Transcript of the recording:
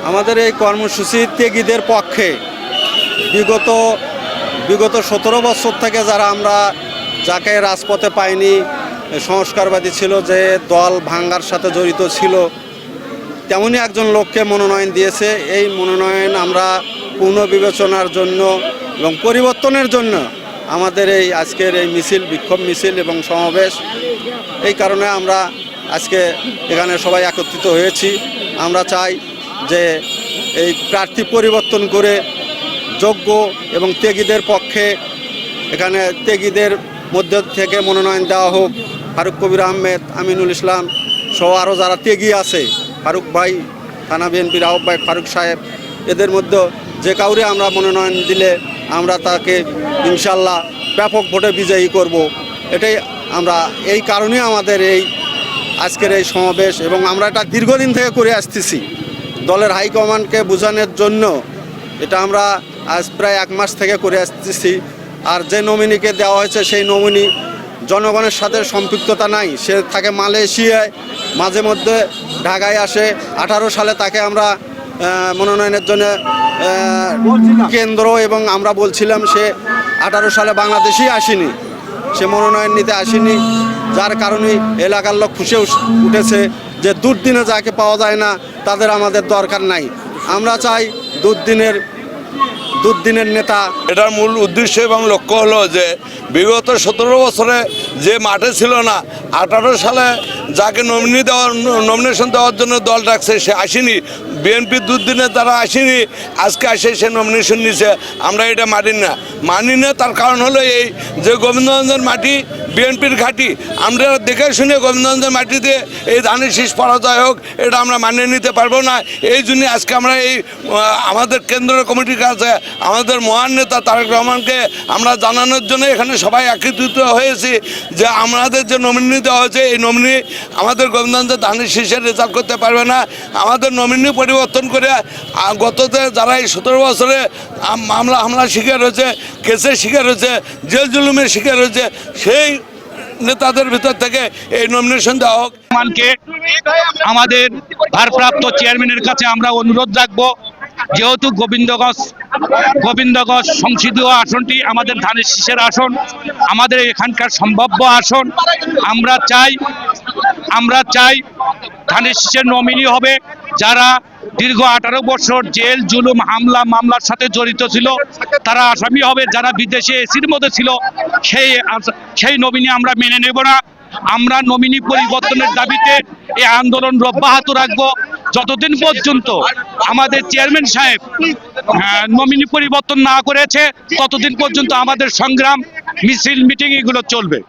আমাদের এই কর্মসূচি ত্যাগীদের পক্ষে বিগত বিগত 17 বছর থেকে যাকে রাজপথে পাইনি, সংস্কারবাদী ছিল, যে দল ভাঙ্গার সাথে জড়িত ছিল, তেমনই একজন লোককে মনোনয়ন দিয়েছে। এই মনোনয়ন আমরা পুনর্বিবেচনার জন্য এবং পরিবর্তনের জন্য আমাদের এই আজকের এই মিছিল, বিক্ষোভ মিছিল এবং সমাবেশ, এই কারণে আমরা আজকে এখানে সবাই একত্রিত হয়েছি। আমরা চাই যে এই প্রার্থী পরিবর্তন করে যোগ্য এবং ত্যাগীদের পক্ষে এখানে ত্যাগীদের মধ্যে থেকে মনোনয়ন দেওয়া হোক। ফারুক কবির আহমেদ, আমিনুল ইসলাম সহ আরও যারা ত্যাগী আছে, ফারুক ভাই, থানা বিএনপির আহ্বায়ক ফারুক সাহেব, এদের মধ্যে যে কাউরে আমরা মনোনয়ন দিলে আমরা তাকে ইনশাল্লাহ ব্যাপক ভোটে বিজয়ী করব। এটাই আমরা, এই কারণেই আমাদের এই আজকের এই সমাবেশ, এবং আমরা এটা দীর্ঘদিন থেকে করে আসতেছি দলের হাইকমান্ডকে বোঝানোর জন্য। এটা আমরা আজ প্রায় 1 মাস থেকে করে আসতেছি। আর যে নমিনিকে দেওয়া হয়েছে সেই নমিনি জনগণের সাথে সম্পৃক্ততা নাই, সে থাকে মালয়েশিয়ায়, মাঝে মধ্যে ঢাকায় আসে। 18 সালে তাকে আমরা মনোনয়নের জন্য কেন্দ্র এবং আমরা বলছিলাম, সে 18 সালে বাংলাদেশেই আসেনি, সে মনোনয়ন নিতে আসেনি, যার কারণে এলাকার লোক ফুঁসে উঠেছে যে দুর্দিনে যাকে পাওয়া যায় না তাদের আমাদের দরকার নাই। আমরা চাই দুর্দিনের নেতা। এটার মূল উদ্দেশ্য এবং লক্ষ্য হলো যে বিগত 17 বছরে যে মাঠে ছিল না, 18 সালে যাকে নমিনেশন দেওয়ার জন্য দল ডাকছে সে আসেনি, বিএনপির দুর্দিনে তারা আসেনি, আজকে আসে সে নমিনেশন নিছে। আমরা এটা মানি না। তার কারণ হলো এই যে গোবিন্দগঞ্জের মাটি বিএনপির ঘাঁটি, আমরা দেখে শুনে গোবিন্দগঞ্জের মাটিতে এই ধানের শীষ পরাজয় হোক, এটা আমরা মানিয়ে নিতে পারবো না। এই জন্য আজকে আমরা এই আমাদের কেন্দ্র কমিটির কাছে আমাদের মহান নেতা তারেক রহমানকে আমরা জানানোর জন্য এখানে সবাই একত্রিত হয়েছি যে আমাদের যে নমিনি দেওয়া হয়েছে, এই নমিনি আমাদের গোবিন্দগঞ্জের ধানের শীষের রেজাল্ট করতে পারবে না। আমাদের নমিনি পরিবর্তন করে গততে যারা এই 17 বছরে হামলা শিকার হয়েছে, কেসের শিকার হয়েছে, জেল জুলুমের শিকার হয়েছে, সেই নেতাদের ভিতর থেকে এই নমিনেশন দেওয়া হোক। আমাদের ভারপ্রাপ্ত চেয়ারম্যানের কাছে আমরা অনুরোধ রাখবো, যেহেতু গোবিন্দগঞ্জ সংসদীয় আসনটি আমাদের ধানের শীষের আসন, আমাদের এখানকার সম্ভাব্য আসন, আমরা চাই ধানের শীষের নমিনি হবে যারা দীর্ঘ 18 বছর জেল জুলুম মামলার সাথে জড়িত ছিল, তারা আসামি হবে। যারা বিদেশে এসির মধ্যে ছিল সেই নমিনি আমরা মেনে নেব না। আমরা নমিনি পরিবর্তনের দাবিতে এই আন্দোলন অব্যাহত রাখবো যতদিন পর্যন্ত আমাদের চেয়ারম্যান সাহেব নমিনি পরিবর্তন না করেছে, ততদিন পর্যন্ত আমাদের সংগ্রাম, মিছিল, মিটিং এগুলো চলবে।